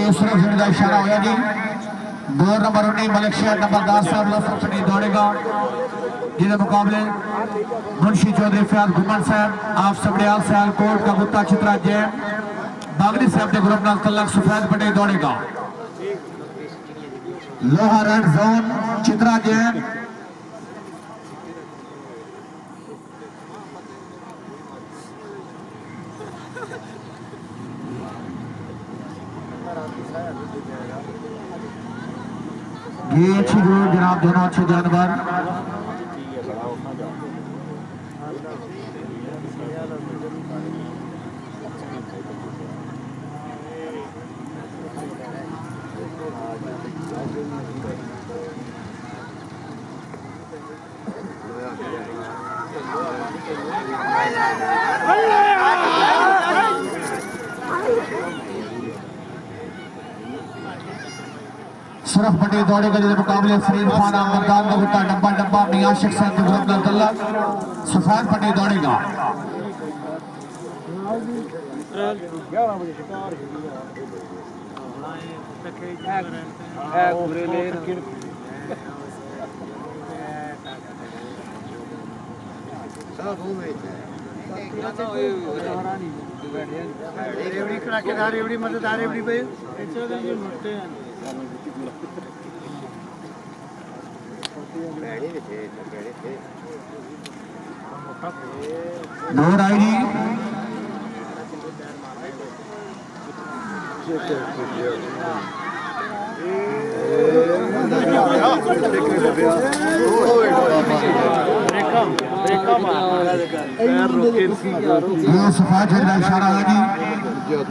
ये सुरक्षित का इशारा होया जी। 2 नंबर 19 मलिक शहर नंबर 10 साहब लफड़ी दौड़ेगा जिसके मुकाबले मुंशी चौधरी फयाज घुमन साहब आप सबड़ियाल सियालकोट का गुत्ता चित्रा जैन बागड़ी साहब के ग्रुप नाल तलक सफेद पटे दौड़ेगा। लोहा रेड जोन चित्रा जैन ये अच्छी गोल जनाब, दोनों अच्छे जानवर। सुरख पटे दौड़ेगा जिसके मुकाबले फरीद खान अहमदान का गुट्टा डब्बा डब्बा मियां शेख साहब के ग्रुप नाल तल्लक सफेद पटे दौड़ेगा। दौड़ आएगी सफेद इशारा है जी।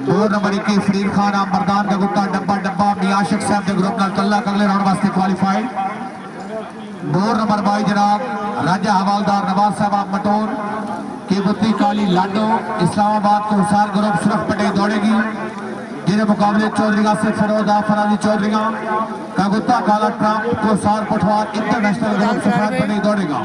2 नंबर 21 फरीद खान अहमदान का गुट्टा डब्बा डब्बा मियां शेख साहब के ग्रुप नाल तल्लक अगले राउंड वास्ते क्वालीफाइड। 2 नंबर 22 जनाब राजा हवालदार नवाज साहब मटोर की बुत्ती काली लाडो इस्लामाबाद को सार ग्रुप सुरख पटे दौड़ेगी जिन्हें मुकाबले चौधरीगा से फिरोजा फराजी चौधरीगा का गुत्ता काला ट्रम्प को सार पठवार इंटरनेशनल ग्रुप सफेद पटे दौड़ेगा।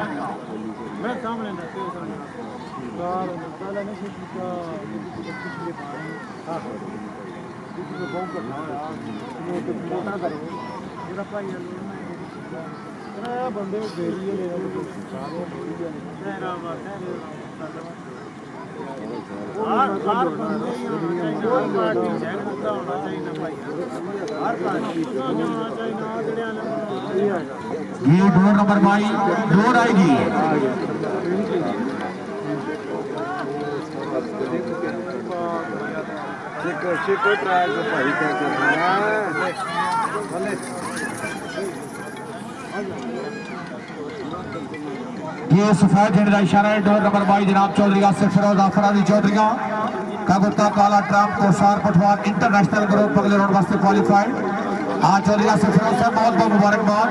ये 2 नंबर 22 दौड़ आएगी। ये सफेद झंडे का इशारा है। 2 नंबर 22 जनाब चौधरी से फिरोज फराजी चौधरी का गुत्ता काला ट्रम्प को सार पठवार इंटरनेशनल ग्रुप अगले राउंड वास्ते क्वालीफाइड। हाँ चौधरी से फिरोज साहब बहुत बहुत मुबारकबाद।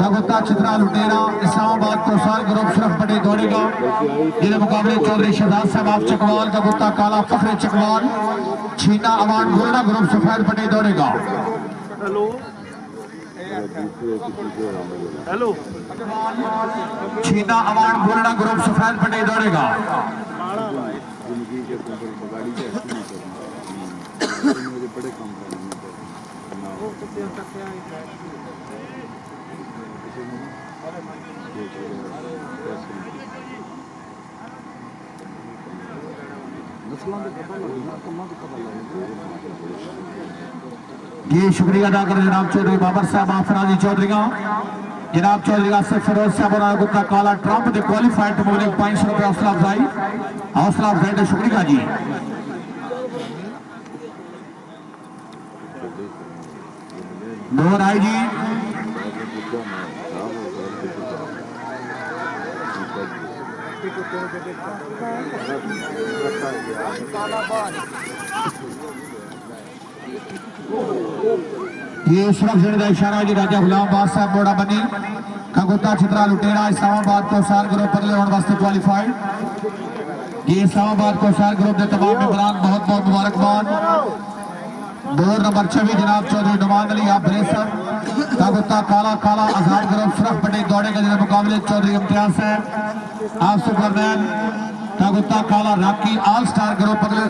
का गुत्ता चित्रा लुटेरा इस्लामाबाद को सार ग्रुप सुरख पटे दौड़ेगा जिन्हें मुकाबले चौधरी शहजाद साहब आप चकवाल का गुत्ता काला फखरे चकवाल छीना अवान गोल्डा ग्रुप सफेद पटे दौड़ेगा। हेलो छीना अवान गोल्डा ग्रुप सफेद पटे दौड़ेगा। ये शुक्रिया अदा करें जनाब चौधरी बाबर साहब आफराजी चौधरी जनाब चौधरी से फिरोज साहब और गुत्ता काला ट्रम्प दे क्वालीफाइड टू मुल्क 500 रुपए हौसला अफजाई का शुक्रिया जी। दौड़ आई जी। ये सुरक्षित का इशारा जी राजा गुलाम साहब बोड़ा बनी का गुत्ता चित्रा लुटेरा इस्लामाबाद को सार ग्रुप अगले राउंड वास्ते क्वालीफाइड। ये इस्लामाबाद को सार ग्रुप के तमाम मेंबरान बहुत बहुत मुबारकबाद। 2 नंबर 26 जनाब चौधरी नुमान अली आप बरेसर का गुत्ता काला काला आजाद ग्रुप सुरख पटे दौड़ेगा जिसके मुकाबले चौधरी इम्तियाज साहब आप सुपरमैन कागुता काला राकी ऑल स्टार ग्रुप अगले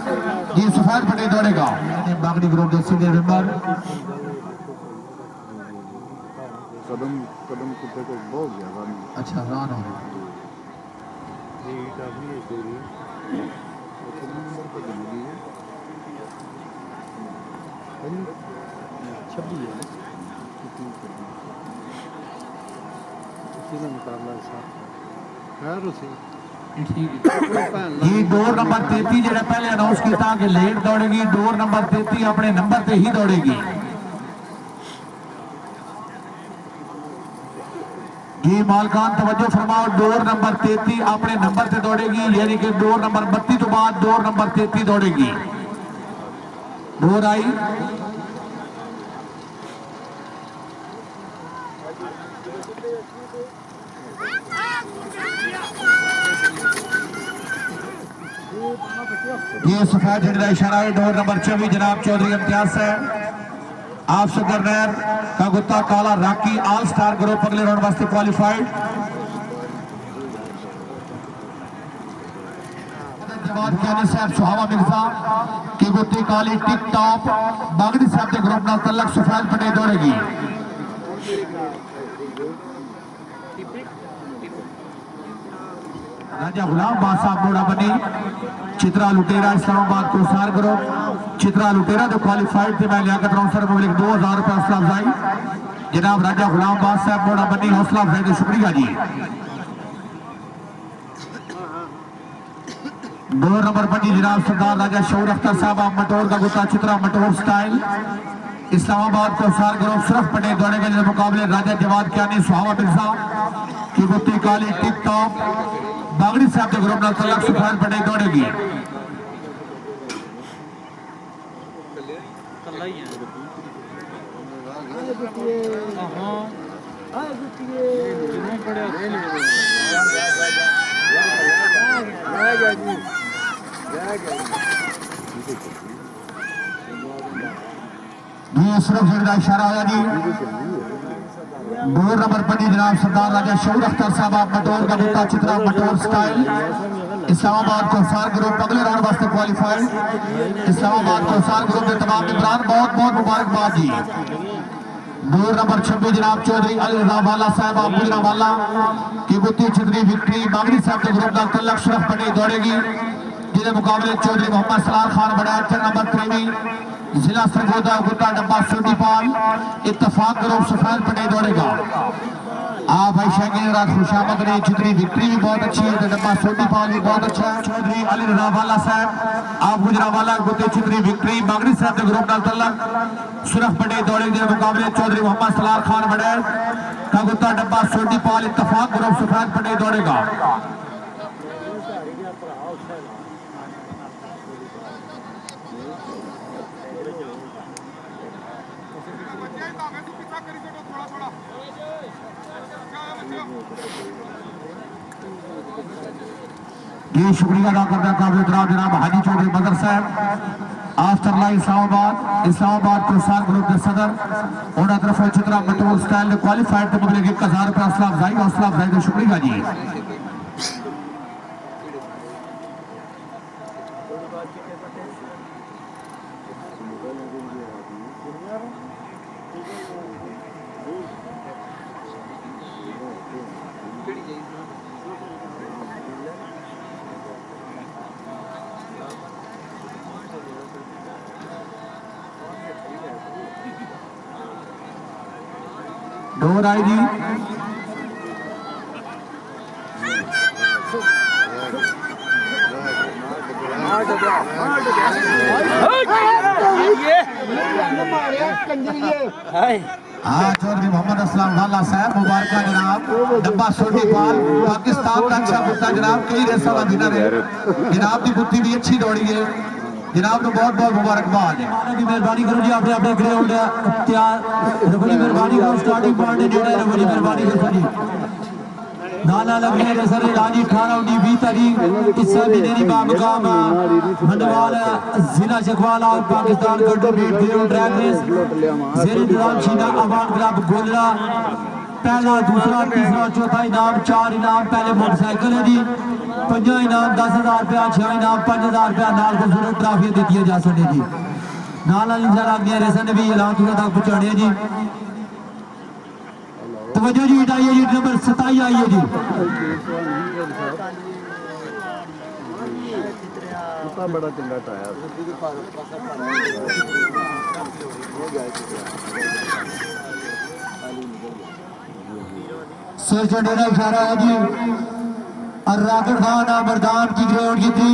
ये सफेद पट्टी दौड़ेगा बागड़ी ग्रुप के सीनियर मेंबर कदम कदम कुत्ते को बहुत ज्यादा अच्छा रान हो ये काफी है तेरी नंबर पे जल्दी है 26 है कितना मुकाबला साथ है उसे ये डोर नंबर 33 जो पहले अनाउंस किया कि लेट दौड़ेगी डोर नंबर 33 अपने नंबर पे ही दौड़ेगी ये मालकान तवज्जो फरमाओ डोर नंबर 33 अपने नंबर से दौड़ेगी यानी कि डोर नंबर 32 तो बाद डोर नंबर 33 दौड़ेगी डोर आई ये सफेद झंडे का इशारा है डोर नंबर 24 जनाब चौधरी इम्तियाज है आप सुगरनैर कागुता काला राकी ऑल स्टार ग्रुप अगले राउंड वास्ते क्वालिफाइड जवाब कहने साहब सुहावा मिर्जा की गुत्ती काली टिक टॉप बागड़ी साहब के ग्रुप नाल तलक सफेद पट्टी दौड़ेगी राजा गुलाम बादशाह मोड़ा बनी चित्रा लुटेरा इस्लामाबाद को सार ग्रुप चित्रा लुटेरा जो क्वालिफाइड थे मैं लियाकत राउंसर पब्लिक 2000 रुपए हौसला अफजाई जनाब राजा गुलाम बादशाह मोड़ा बनी हौसला अफजाई का शुक्रिया जी दो नंबर 25 जनाब सरदार राजा शऊर अख्तर साहब मटोर का गुत्ता चित्रा मटोर स्टाइल इस्लामाबाद को सार ग्रुप सिर्फ पटे दौड़े के मुकाबले राजा जवाद क्यानी सुहावा मिर्जा की गुत्ती काली टिक टॉप बागड़ी साहब के ग्रुप तलक सफेद पट्टी दौड़ेगी इशारा आया जी डोर नंबर 25 जनाब सरदार राजा शऊर अख्तर साहब मटोर का बुता चित्रा मटोर स्टाइल इस्लामाबाद को सार ग्रुप अगले राउंड वास्ते क्वालिफाइड इस्लामाबाद को सार ग्रुप के तमाम मेंबरान बहुत बहुत मुबारकबाद जी डोर नंबर 26 जनाब चौधरी अली रज़ावाला साहब गुजरावाला की बुती चित्री विक्ट्री बागड़ी साहब के ग्रुप नाल तलक शरफ पट्टी दौड़ेगी जिसके मुकाबले चौधरी मोहम्मद सलार खान बड़ा नंबर 23 जिला सरगोदा गुट्टा डब्बा सोनीपाल इत्तफाक ग्रुप सफेद पट्टी दौड़ेगा आप भाई शागिर रात खुशामद ने चित्री विक्ट्री भी बहुत अच्छी है डब्बा सोनीपाल भी बहुत अच्छा है चौधरी अली रज़ावाला साहब आप गुजरावाला गुत्ते चित्री विक्ट्री बागड़ी साहब के ग्रुप नाल तलक सुरख पट्टी दौड़ेगी मुकाबले चौधरी मोहम्मद सलार खान बड़ा का गुत्ता डब्बा सोनीपाल इत्तफाक ग्रुप सफेद पट्टी दौड़ेगा ये शुक्रिया अदा करना काबिल जनाब हाजी चौधरी बदर साहब आफ्टरलाई इस्लामाबाद को सार ग्रुप के सदर उन्होंने तरफ चित्रा मटोर स्टाइल क्वालिफाइड थे मुकाबले 1000 रुपए हौसला अफजाई का शुक्रिया जी डोर आई जी हाँ चौधरी मोहम्मद असलम वाला साहब मुबारक जनाब डब्बा सोनीपाल पाकिस्तान का अच्छा कुत्ता जनाब कई रेसों का विनर है जनाब की कुत्ती भी अच्छी दौड़ी है जनाब को बहुत बहुत मुबारकबाद मेहरबानी करो जी आपने अपने ग्राउंड तैयार रबड़ी मेहरबानी करो स्टार्टिंग पॉइंट जोड़ा रबड़ी मेहरबानी करो जी नाना लगने के सर राजी 18-19-20 तारीख इस महीने की बामकाम मंडवाल जिला चकवाला पाकिस्तान गड्डू मीट ग्राउंड ट्रैक रेस जेर इंतजाम शीना अवान क्लब गोलरा पहला दूसरा तीसरा चौथा इनाम 4 इनाम पहले मोटरसाइकिल है जी 5 इनाम 10,000 रुपया 6 इनाम 5,000 रुपया नाल खूबसूरत ट्राफियां दी जा सकती जी नाल इंशाल्लाह अगली रेसन भी ऐलान तक पहुंचाने जी तवज्जो जी आइए जी नंबर 27 आइए जी बड़ा चंगा टायर सर चढ़ने का इशारा है जी और राकेट खान मरदान की ग्राउंड की थी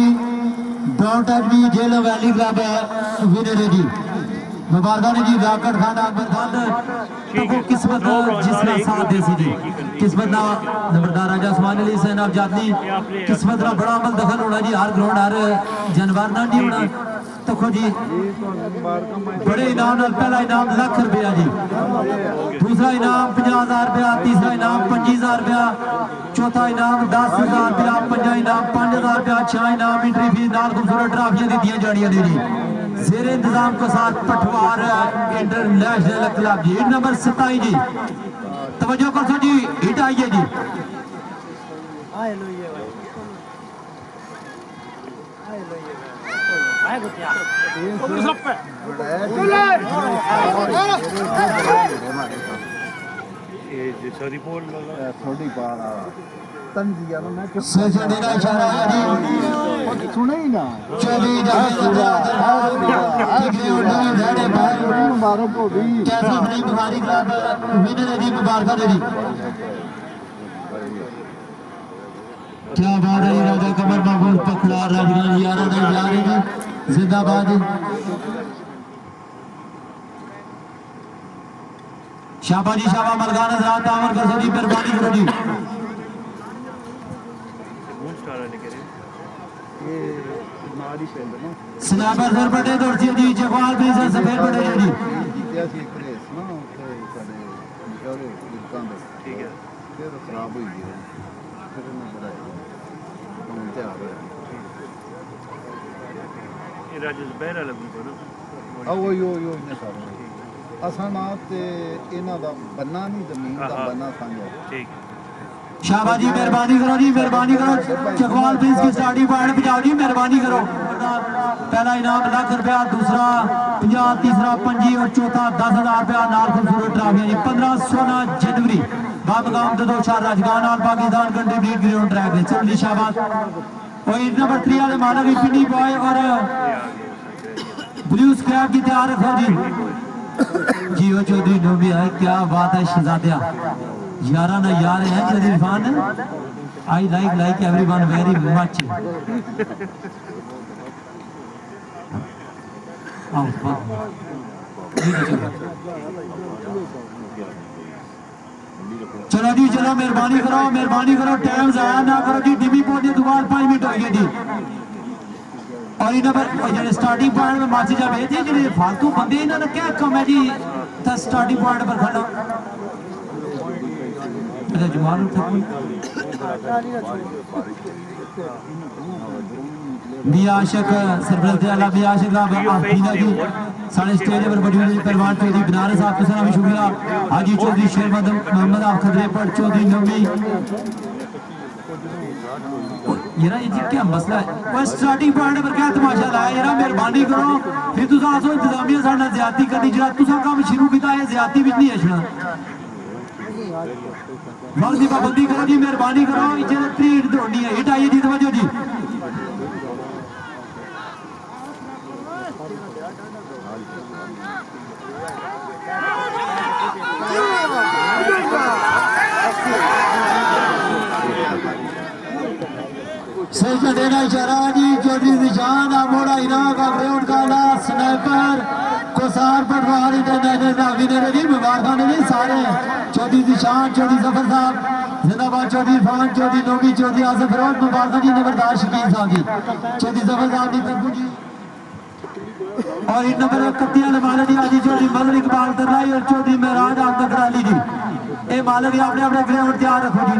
डोंट टच मी जेल वैली क्लब विनर है जी मुबारक जी राकेट खान मरदान तो किस्मत जिसने साथ दे सी जी किस्मत ना नंबरदार राजा उस्मान अली हुसैन आप जातनी किस्मत ना बड़ा अमल दखल होना जी हर ग्राउंड हर जानवर ना नहीं होना देखो जी बड़े इनाम पहला इनाम लाख रुपया जी दूसरा इनाम 50,000 रुपया तीसरा इनाम 25,000 रुपया चौथा इनाम 10,000 रुपया पंजा इनाम 5,000 रुपया 6 इनाम एंट्री फीस नाल खूबसूरत ट्राफियां दी जानियां ने जी जेर इंतजाम के साथ पटवार इंटरनेशनल क्लब जी नंबर 27 जी तवज्जो कर जी हिट आइए जी थोड़ी पाड़ा तंजिया ना मैं सर देना इशारा है जी सुने ही ना चौधरी मुबारक हो गई कैसा बड़ी बुखारी क्लब विनर है जी मुबारक है जी क्या बात है राजा कमर महबूब पखड़ा राजगीर यारा ने जा रहे जी जिंदाबाद शाबाजी शाबा मलगान हजरात आमर कर जी मेहरबानी करो जी स्नैपर सर बड़े दौड़ती जी जगवाल भी सर सफेद बड़े जी ठीक है फिर खराब हुई फिर शाबाजी मेहरबानी करो जी मेहरबानी करो चकवाल प्रिंस की स्टार्टिंग पॉइंट बजाओ जी मेहरबानी करो पहला इनाम लाख रुपया दूसरा 50 तीसरा 25 और चौथा 10,000 रुपया नाल खूबसूरत ट्राफियां जी 15-16 जनवरी बाबगाम ददोशा राजगान और पाकिस्तान कंट्रीब्यूट ग्राउंड ट्रैक है चलनी शाबाश और नंबर 3 वाले मानव पिंडी बॉय और ब्लू स्क्रैप की तैयार रखो जी जीओ चौधरी नोबी है क्या बात है शहजादिया यारा ना यार है Chaudhry Irfan I like everyone very much चलो जी चलो मेहरबानी करो टाइम जाया ना करो जी डिमी पहुंचे दोबारा 5 मिनट हो गए जी और इन्होंने जो स्टार्टिंग पॉइंट में माची जा भेजे जो फालतू बंदे इन्होंने क्या कम है जी स्टार्टिंग पॉइंट पर खड़ा जमाल बियाशक सरबलत अला बियाशक आफीना जी सारे स्टेज पर बड़ी बड़ी पहलवान चौधरी बनारस साहब का भी शुक्रिया हाजी चौधरी शेर मोहम्मद आप खदरे पर चौधरी नवी यार ये क्या मसला है बस स्टार्टिंग पॉइंट पर क्या तमाशा लाया यार मेहरबानी करो फिर तुसा आसो इंतजामिया साडा ज्यादती करनी जरा तुसा काम शुरू कीता है ज्यादती विच नहीं है वक्त की पाबंदी करो जी मेहरबानी करो इज्जत ट्रीट दौड़नी है हिट आइए जी तवज्जो जी सही का देना इशारा जी चौधरी निशान मोड़ा इनाम का ग्राउंड का नाम स्नाइपर कोसार पटवार इंटरनेशनल विनर जी मुबारक जी सारे चौधरी निशान चौधरी जफर साहब जिंदाबाद चौधरी इरफान चौधरी नोगी चौधरी आसिफ फिरोज मुबारक जी नंबरदार शकील साहब जी चौधरी जफर साहब की तरफ जी और इन नंबर 31 मालिक जी आजी चौधरी मदन इकबाल दरलाई और चौधरी महराज अहमद कराली जी ये मालिक जी अपने अपने ग्राउंड तैयार रखो जी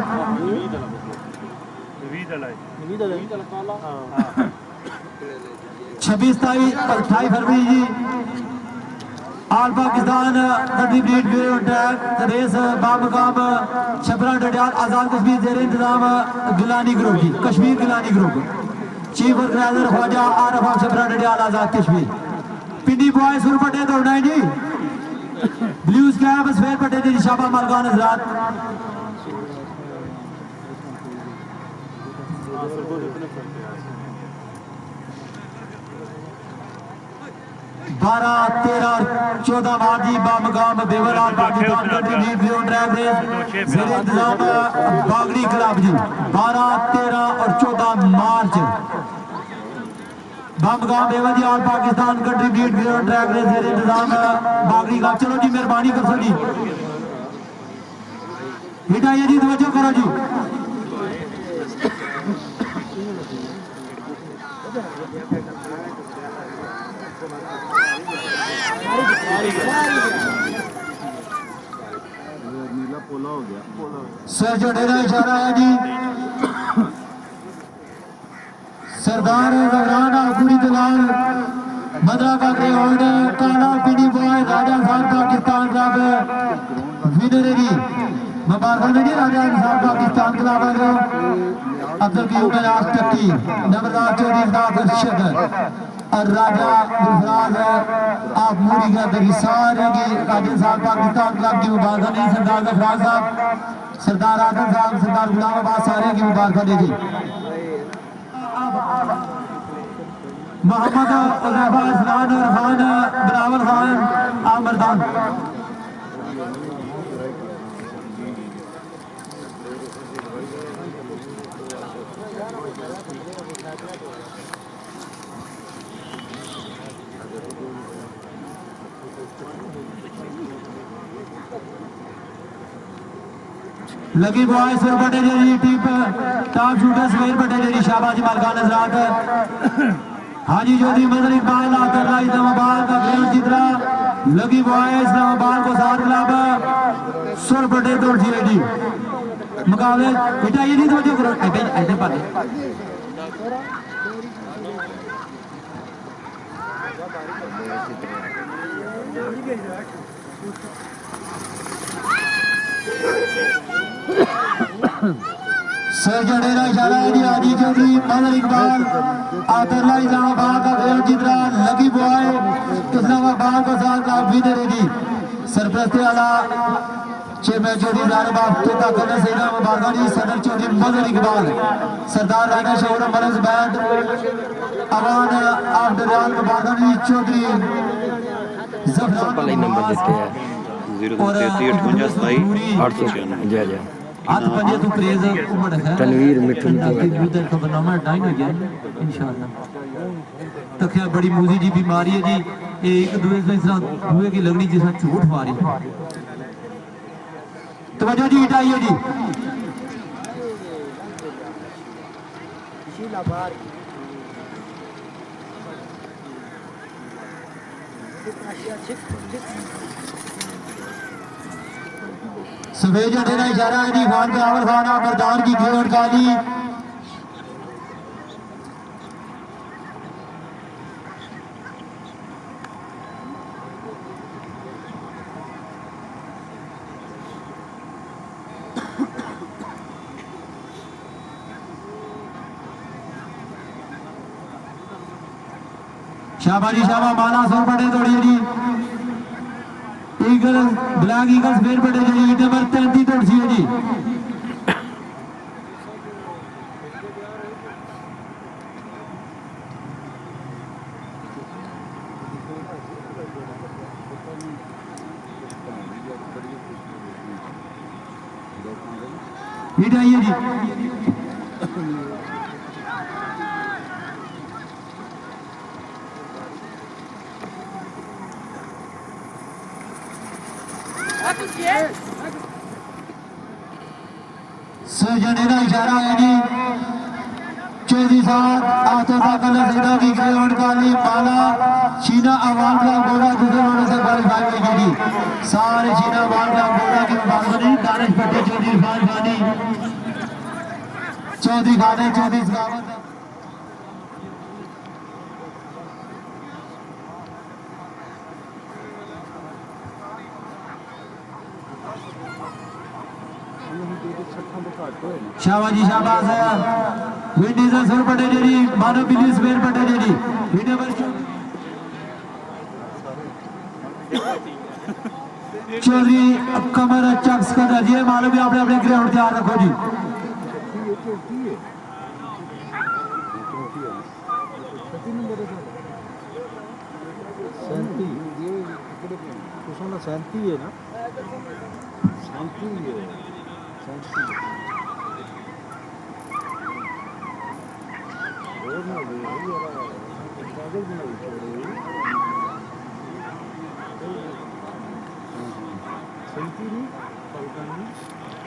26 28 फरवरी जी all Pakistan country breed track race बामकाम छपरा डडियाल आजाद कश्मीर जेर इंतजाम गिलानी ग्रुप जी Kashmir Gilani group chief organizer Khwaja Arif of Chhapra Dadyal Azad Kashmir Pindi boy सुर पटे दौड़ना है जी ब्लूज कैप सफेद पटे जी शाबा मलकान हजरात 12, 13, 14 मार्च बामगाम बेवराल पाकिस्तान कंट्री ट्रैक रेस जेर इंतजाम बागड़ी क्लब जी 12, 13 और 14 मार्च बामगाम बेवराल जी all Pakistan country track race जेर इंतजाम बागड़ी क्लब। चलो जी मेहरबानी कर सो जी हिटाइए जी तवज्जो करो जी। नीला पोला हो गया सर जो डेरा इशारा है जी सरदार जगराना पूरी दलाल मदरा का ग्राउंड काला पीडी बॉय राजा साहब पाकिस्तान क्लब विनर है जी मुबारक जी राजा साहब पाकिस्तान क्लब अब्दुल कयूम राज टक्की नवराज चौधरी साहब अर्शद और राजा गुलफराज आप मूरी का सारे की राजा साहब पाकिस्तान क्लब की मुबारक नहीं सरदार गफराज साहब सरदार आदम साहब सरदार गुलाम अब्बास सारे की मुबारक दीजिए। मोहम्मद इस्लान खान बिलावल खान आमर खान लगी बॉय सुर बटे जी टीप टॉप शूटर सवेर बटे जी शाबाजी मालकान हजरात हाजी जोधी मदर इकबाल आतरला इस्लामाबाद का ग्रैंड चित्रा लगी बॉय इस्लामाबाद को साथ क्लब सुर बटे दौड़ जी जी मुकाबले बेटा ये नहीं तवज्जो करो ऐसे पाले सर जडेरा इशारा है जी हाजी चौधरी मदर इकबाल आतरला इस्लामाबाद का ग्रैंड चित्रा लगी बॉय इस्लामाबाद को साथ क्लब विनर है जी सरप्रस्ती आला चेयरमैन चौधरी जारबाब तोता कलर सेना मुबारक जी सदर चौधरी मदर इकबाल सरदार राना शोर मरज बैंड अवान आफ्टर मुबारक जी चौधरी पहले नंबर देते हैं 0335827 जय जय आज पंजे तो क्रेज उमड़ है तनवीर मिठू का खबरनामा टाइम हो गया इंशाल्लाह तो क्या बड़ी मूजी जी बीमारी है जी एक दूसरे से इस तरह दूसरे की लगनी जिस तरह झूठ मारी तवज्जो जी हटाइए जी सफेद डेरा इशारा है जी खान बिलावल खान मरदान की गेट काली शाबाजी शाबा माला सौ बड़े दौड़िए जी ईगल ब्लैक ईगल्स फिर बड़े जी नंबर 33 दौड़ सी है जी आइए जी जनेरा इशारा है जी चौधरी साहब आतोफा कलर सेना की ग्राउंड काली माला शीना अवान का गोरा दूसरे वालों से क्वालिफाई हुई जी सारे शीना अवान का गोरा की मुबारक दानिश भट्टे चौधरी इरफान खानी चौधरी खाने चौधरी सखावत शाबाश जी शाबाश विंडीज सुर पटे जी मानव बिल्ली स्पेन पटे जी वीडियो पर चौधरी कमर चक्स का जी मालूम भी आपने अपने ग्राउंड तैयार रखो जी शांति है ना शांति है शांति और ना दे यार पागल बना शांति नहीं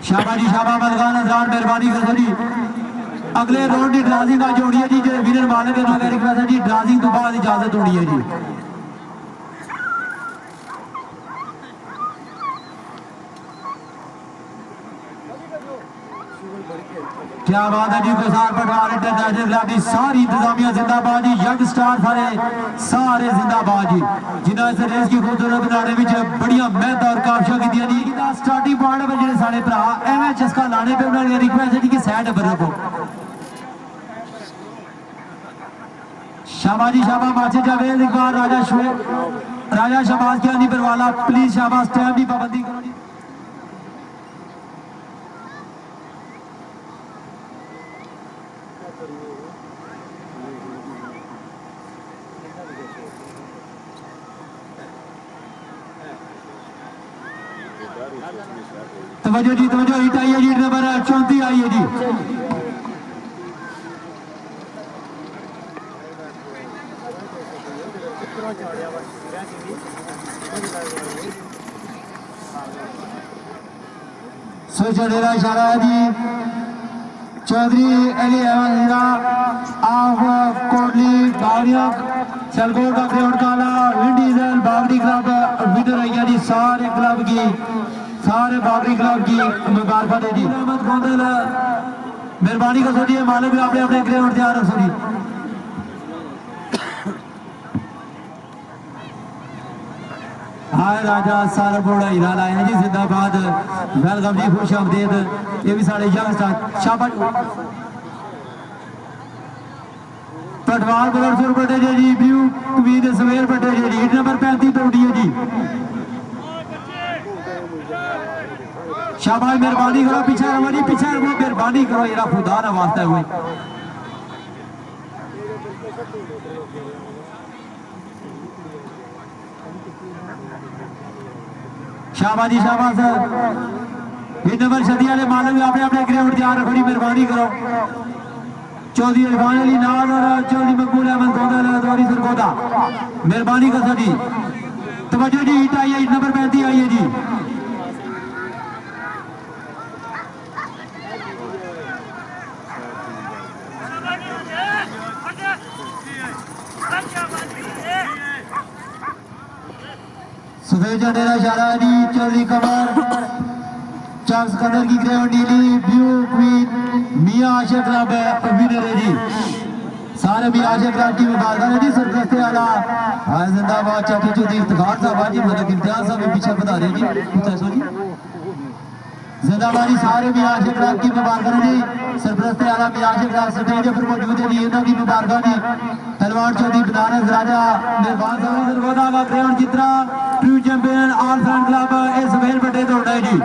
शाबाश जी शाबाश मलकान अजरान मेहरबानी करो जी अगले राउंड की ड्राजिंग आ जोड़ी है जी जो विनर माने के नाम रिक्वेस्ट है जी ड्राजिंग तो बाद इजाजत होनी है जी क्या बात है जी गुजार पटवार इंटरनेशनल क्लब की सारी इंतजामिया जिंदाबाद जी यंग स्टार सारे जिंदाबाद जी जिन्होंने इस रेस की खूबसूरत बनाने में बड़िया मेहनत और काबशा की दी स्टार्टिंग पॉइंट पर जो साढ़े भरा एवं चस्का लाने पे उन्होंने रिक्वेस्ट है जी कि साइड पर रखो शाबाश जी शाबाश माचे जावेद इकबाल राजा शहबाज क्या नहीं परवाला प्लीज शाबाश टाइम की पाबंदी करो जी तवज्जो जी तवज्जो हिट आई है जी नंबर 34 आई है जी सोचेरा इशारा है जी चौधरी अली अहमद ऑफ कोटली बावरिया सलगोट का ग्राउंड काला विंडीजल बावरी क्लब विनर है जी सारे क्लब की सारे बाबरी क्लब की मुबारकबाद है जी अहमद गोंदल मेहरबानी कर सोचिए मालूम भी आपने अपने ग्राउंड तैयार रख सोची हाय राजा सारा बोड़ा हीरा लाया जी जिंदाबाद वेलकम जी खुश आमदेद ये भी साढ़े यंग स्टार शाबाश पटवार बलर सुर पटे जी व्यू क्वीन सवेर पटे जी हिट नंबर 35 तोड़ी है जी शाबाश मेहरबानी करो पीछे रहो जी पीछे रहो मेहरबानी करो ये खुदा ना वास्ता हुए शाबाश जी शाबाश हिट नंबर 36 वाले मालूम आपने अपने ग्राउंड तैयार रखो जी मेहरबानी करो चौधरी इरफान अली नाज और चौधरी मकबूल अहमद गोंदल दौरी सरगोदा मेहरबानी करो जी तवज्जो जी हिट आई है हिट नंबर 35 आई है जी सफेद झंडेरा इशारा जी चौधरी कमर चार्ल्स कदर की ग्राउंड डीली व्यू क्वीन मियां आशिक क्लब विनर है जी सारे मियां आशिक क्लब की मुबारकबाद है जी सरदस्ते आला जिंदाबाद चाची चौधरी इफ्तिखार साहब जी मतलब इम्तियाज साहब भी पीछे बता रहे जी जी जिंदाबाद सारे मियां आशिक क्लब की मुबारकबाद है जी सरदस्ते आला मियां आशिक क्लब स्टेज पर मौजूद है जी इन्हों की मुबारकबाद है तलवार चौधरी बनारस राजा निर्वाण सरगोदा का ग्राउंड जितना true champion all friend club इस वेल बटे दौड़ा है जी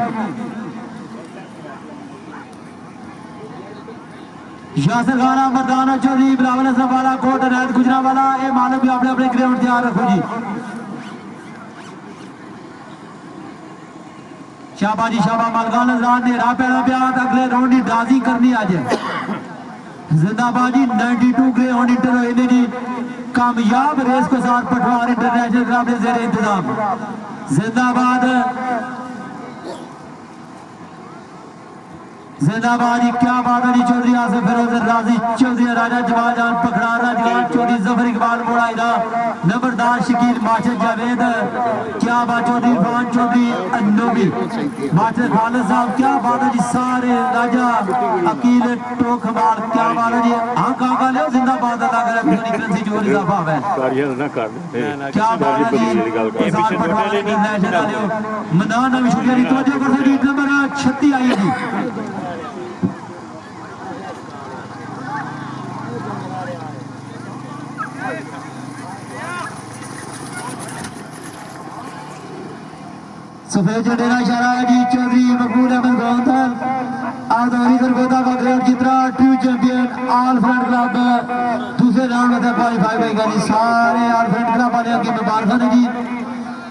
यासर खाना मर्दाना चौधरी बिलावल असलम वाला कोट अनैत गुजरावाला ये मालूम भी आपने अपने ग्राउंड तैयार रखो जी शाबाश जी शाबाश मलकान अजरान ने राह पैरा प्यार अगले राउंड की ड्राजी करनी आज जिंदाबाद जी 92 ग्राउंड इंटर हुए जी कामयाब रेस के साथ पटवार इंटरनेशनल क्लब ने जेर इंतजाम जिंदाबाद जिंदाबाद क्या बात है जी चौधरी आसिफ फिरोज राजी चौधरी राजा जवान जान पकड़ा राजवान चौधरी जफर इकबाल मोड़ा नंबरदार शकील मास्टर जावेद क्या बात चौधरी इरफान चौधरी अन्नोबी मास्टर खालिद साहब क्या बात है जी सारे राजा अकील टोखमाल क्या बात है जी हाँ कहा ले जिंदाबाद अदा करे फ्रीक्वेंसी जो इजाफा है क्या बात है जी इंटरनेशनल मनाना विश्व की तवज्जो कर दी नंबर 36 आई है जी सफेद झंडे का इशारा है जी चौधरी मकबूल अहमद गौंथल आदौरी सरगोदा का ग्रेड जितना true champion all front club दूसरे राउंड में क्वालिफाई होगा जी सारे ऑल फ्रंट क्लब वाले की मुबारक है जी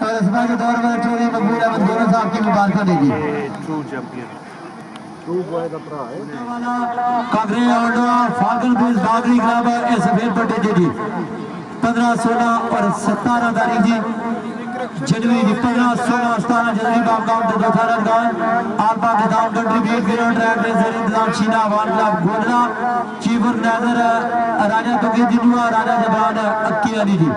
और इस बार के दौर में चौधरी मकबूल अहमद गौंथल साहब की मुबारक है जी ट्रू चैंपियन ट्रू बॉय का भरा है कागरे आंडवा फाल्कन पुलिस बागरी क्लब ए सफेद पट्टे जी 15 16 और 17 तारीख जी जनवरी की 15 16 17 जनवरी बागगांव के चौथा रनगान आल पाकिस्तान कंट्रीब्यूट ग्राउंड ट्रैक रेसर इंतजाम शीना वान club Golra chief organizer Raja तुकी जिनुआ राजा जबान अक्की अली जी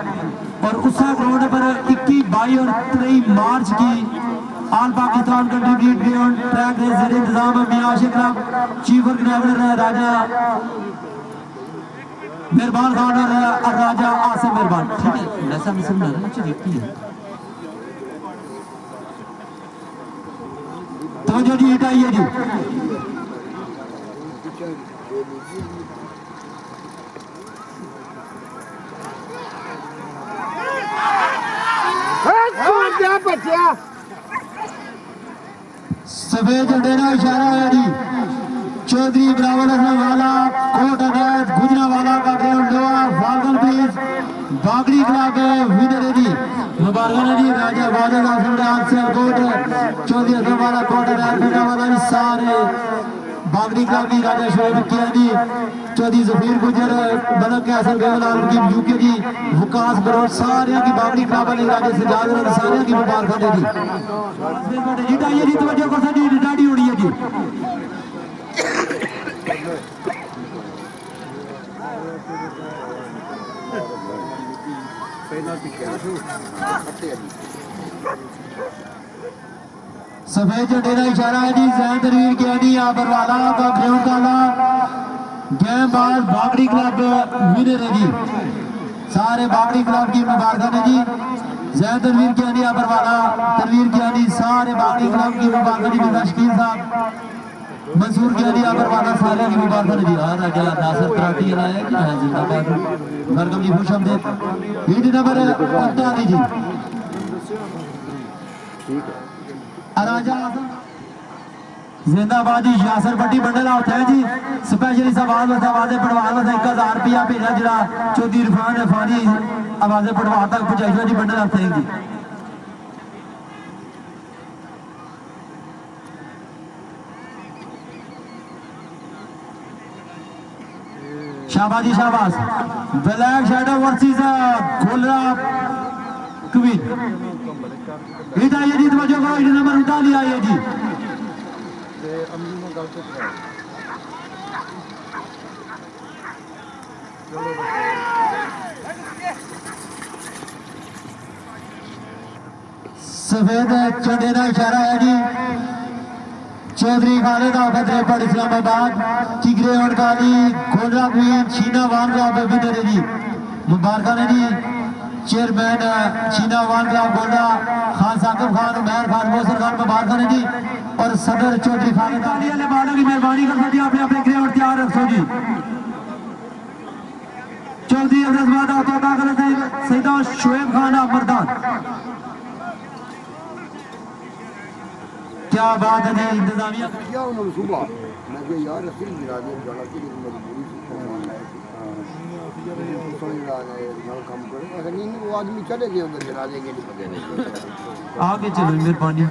और उसा ग्राउंड पर 21 22 और 23 मार्च की आल पाकिस्तान कंट्रीब्यूट ग्राउंड ट्रैक रेसर इंतजाम मियाशी club chief organizer Raja Mehrban Khan और राजा आसिम मेहरबान ठीक है ऐसा मिसल ना मुझे देखती है तो जो जी हटाइए जी सफेद झंडे का इशारा है जी चौधरी बिलावल हसन वाला कोट अनायत गुजरावाला का ग्राउंड फाल्कन पुलिस बागरी क्लब विनर है जी मुबारक है जी राजा वाले का सम्राट से कोट चौधरी हसन वाला कोट अनायत गुजरावाला जी सारे बागरी क्लब की राजा शोएब किया जी चौधरी जफीर गुजर बलक के हसन गवलाल की यूके जी विकास बरोड सारे की बागरी क्लब वाले राजा सजाद और सारे की मुबारक है जी जिताइए जी तवज्जो कर सा जी डाडी उड़ी है जी सफेद झंडे का इशारा है जी जैन तनवीर ज्ञानी आबरवाला का ग्राउंड काला गेमबाज बागड़ी क्लब विनर है जी सारे बागड़ी क्लब की मुबारक है जी जैन तनवीर ज्ञानी आबरवाला तनवीर ज्ञानी सारे बागड़ी क्लब की मुबारक जी बिना शकील साहब मंसूर ज्ञानी आबरवाला सारे की मुबारक जी हाँ राजा नासिर तराटी आया जी हाँ जिंदाबाद वेलकम जी खुश आमदीद लीड नंबर 48 जी ठीक है राजा जिंदाबाद जी यासर पट्टी बंडल आउट है जी स्पेशली सवाल वसा आवाजें पढ़वा वसा 1000 रुपया भेजा जरा चौधरी इरफान अफानी आवाजें पढ़वा तक पहुंचाई जी बंडल आउट है जी शाबाजी शाबाश black shadow versus Golra queen इधर ये जी तवज्जो करो इधर नंबर उठा लिया ये जी ते अमीनो गलत है सफेद झंडे का इशारा है जी चौधरी खालिद फतेहपुर इस्लामाबाद किगरे और काली गोलरा क्वीन शीना वान क्लब विनर है जी मुबारक है जी चेयरमैन शीना वान क्लब गोलरा खान साकिब खान उमैर खान मोहसिन खान मुबारक है जी और सदर चौधरी खालिद अली वाले बालों की मेहरबानी कर सकती आपने अपने ग्राउंड तैयार रखो जी चौधरी अब्दुल सईदा शोएब खान मर्दान क्या बात है जी इंतजामिया क्या उन्होंने सुबह मैं कि यार फिर गिरा दिया जाना कि मजबूरी से काम करे अगर नहीं वो आदमी चले गए उधर जनाजे के लिए आगे चलो मेहरबानी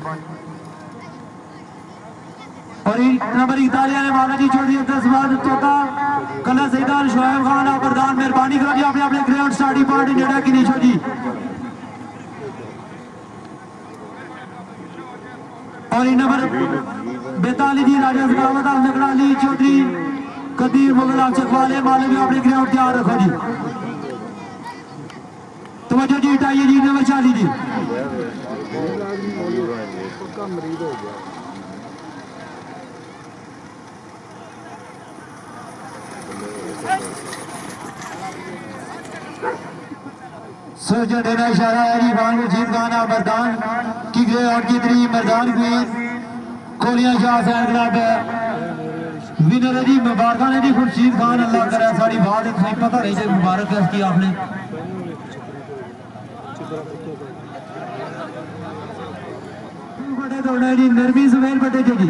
और नंबर 41 ने माला जी चौधरी अब्दुल तोता कला सईदार शोएब खान प्रधान मेहरबानी करो जी अपने अपने ग्राउंड स्टार्टिंग पार्टी नेड़ा की नीचो जी और नंबर 42 जी राजा सलामत नगराली चौधरी कदीर मुगल चकवाले माले भी अपने ग्राउंड तैयार रखो जी तवज्जो जी हटाइए जी नंबर 40 जी पक्का मरीज हो गया सोजो देना इशारा है जी बांग जीत गाना मर्दान किगरे और कितरी मर्दान क्वीन कोलियां शाह सैन क्लब विनर है जी मुबारक है जी खुर्शीद खान अल्लाह करे सारी बात नहीं पता नहीं जी मुबारक है की आपने बड़े दौड़ा है जी नरमी सुहेल बटे जी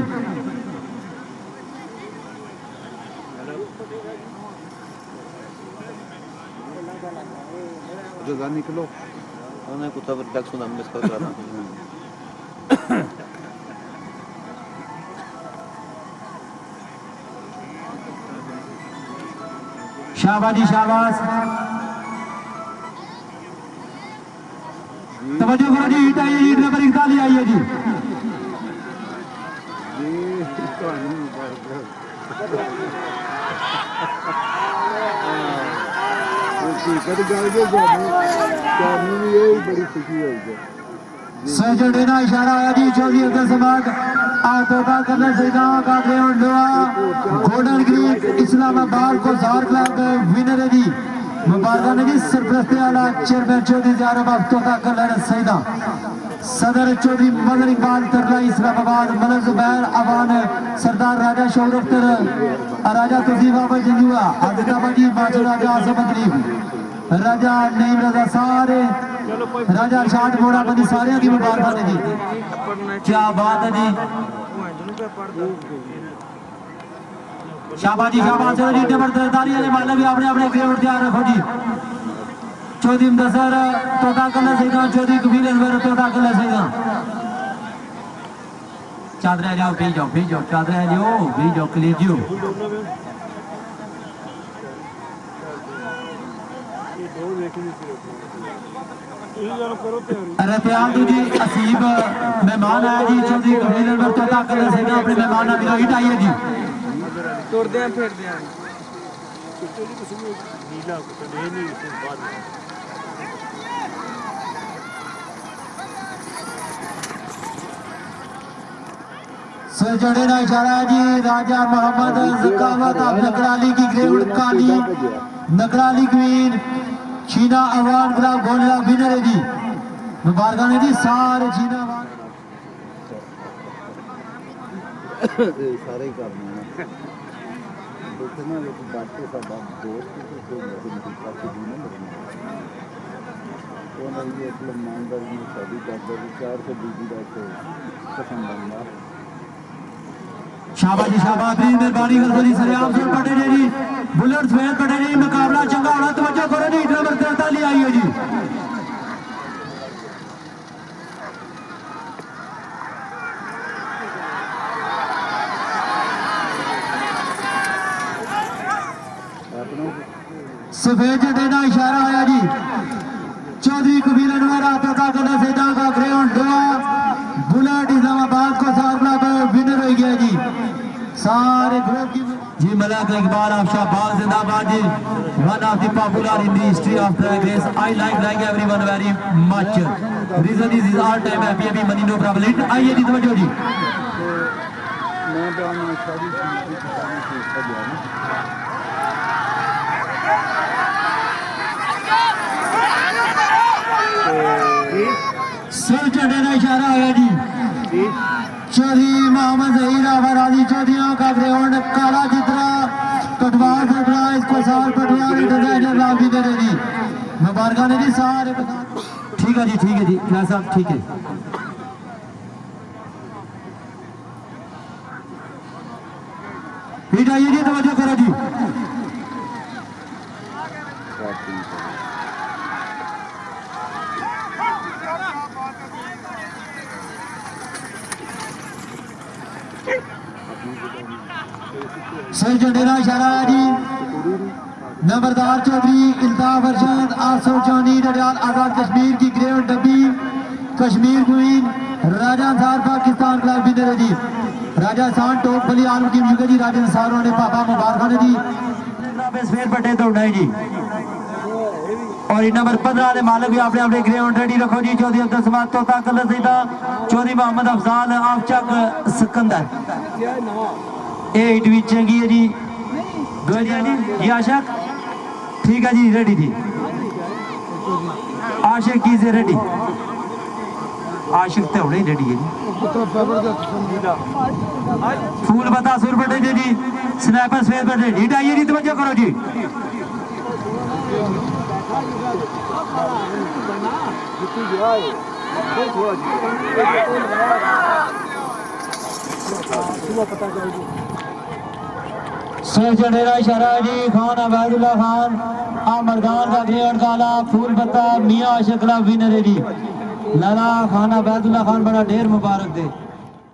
जगह निकलो उन्हें कुत्ता तक सुना मिस कर रहा शाबाश जी शाबाश तवज्जो करो जी ईट आई है जी नंबर 41 आई है जी ये कहानी मुबारक कद गल के जाने भी ये बड़ी खुशी हुई है सजड़े ना इशारा आया जी चौधरी अब्दुल समाद आतोबा करने से गांव का ग्राउंड हुआ गोल्डन ग्रीन इस्लामाबाद को जार क्लब विनर है जी मुबारक ने जी सरपरस्ती वाला चेयरमैन चौधरी जारब तोता कलर सईदा सदर चौधरी मदन इकबाल तरला इस्लामाबाद मलक जुबैर अवान सरदार राजा शौर अख्तर राजा तजीब बाबा जंजुआ आदित्य जी बाजू राजा आसम तकलीफ राजा नईम रजा सारे राजा शाद मोड़ा बनी सारे की मुबारक ने जी क्या बात है जी शाबाश जी शाबाश जी नंबर 43 वाले मालिक भी अपने अपने ग्राउंड तैयार रखो जी चौधरी मुदस्सर तोता कलर सेगा चौधरी कबीर अनवर तोता कलर सेगा चादर जाओ भी जाओ चादर जाओ भी जाओ क्लियर जियो अरे त्याग जी असीब मेहमान आया जी चौधरी कबीर अनवर तोता कलर सेगा अपने मेहमान अभी हिट आई है जी तोड़ते हैं फिर दे सजड़े ना इशारा जी राजा मोहम्मद ज़कावत अब नकराली की ग्रेड काली नकराली क्वीन चीना अवान गुलाब गोला विनर है जी मुबारक ने जी सारे चीना सारे ही करने हैं देखना एक बात तो साडा दोस्त तो नहीं काफी दिन में वो नहीं एक ईमानदारी में शादी करते विचार से बीजी रहते कसम बंदा शाबाश जी शाबाश जी मेहरबानी कर जी सलाम से पटे जी बुलेट सफेद पटे जी मुकाबला चंगा होना तवज्जो करो जी नंबर 43 आई है जी सफेद झंडे का इशारा आया जी चौधरी कबीर अनवर तोता कलर सेजा का ग्राउंड बुलेट इस्लामाबाद को सार क्लब विनर हो गया जी सारे ग्रुप की जी मलक इकबाल शाहबाज जिंदाबाद जी one of the popular in the history of drag race I like everyone very much reason is all time happy money no problem आइए जी तवज्जो जी मैं तो आना शादी की गया ना सिर चढ़े का इशारा आया जी चौधरी मोहम्मद जहीर आफराजी चौधरी का ग्राउंड काला चित्रा कटवार सरबरा इसको साल पटवार इंटरनेशनल लाभी दे रहे जी मुबारक ने जी सारे ठीक है जी क्या साहब ठीक है ठीक है जी तवज्जो करो जी सर झंडेरा इशारा है जी नंबरदार चौधरी इल्ताफ अरशद आसफ जानी डडियाल आजाद कश्मीर की ग्रेड डब्बी कश्मीर क्वीन राजा अंसार पाकिस्तान क्लब विनर है जी राजा शान टॉप बली आलम की जुगे जी राजा अंसारों ने पापा मुबारक ने जी स्पेयर पटे दौड़ाई जी और नंबर 15 के मालिक भी अपने अपने ग्राउंड रेडी रखो जी चौधरी अब्दुल समाद तोता कलर सीधा चौधरी मोहम्मद अफजाल आफचक सिकंदर ए चंगी है जी जी आशक ठीक है जी रेडी जी आशिक की से रेडी आशिक तो होने रेडी है जी फूल बता सुर बटे जी स्नैपर स्पेस बटे हिट आइए जी तवज्जो करो जी जडेरा इशारा जी खान अबैदुल्ला खान मरदान का ग्रेड काला फूल पत्ता मियाँ शकला विनर है जी लाला खान अबैदुल्ला खान बड़ा ढेर मुबारक दे।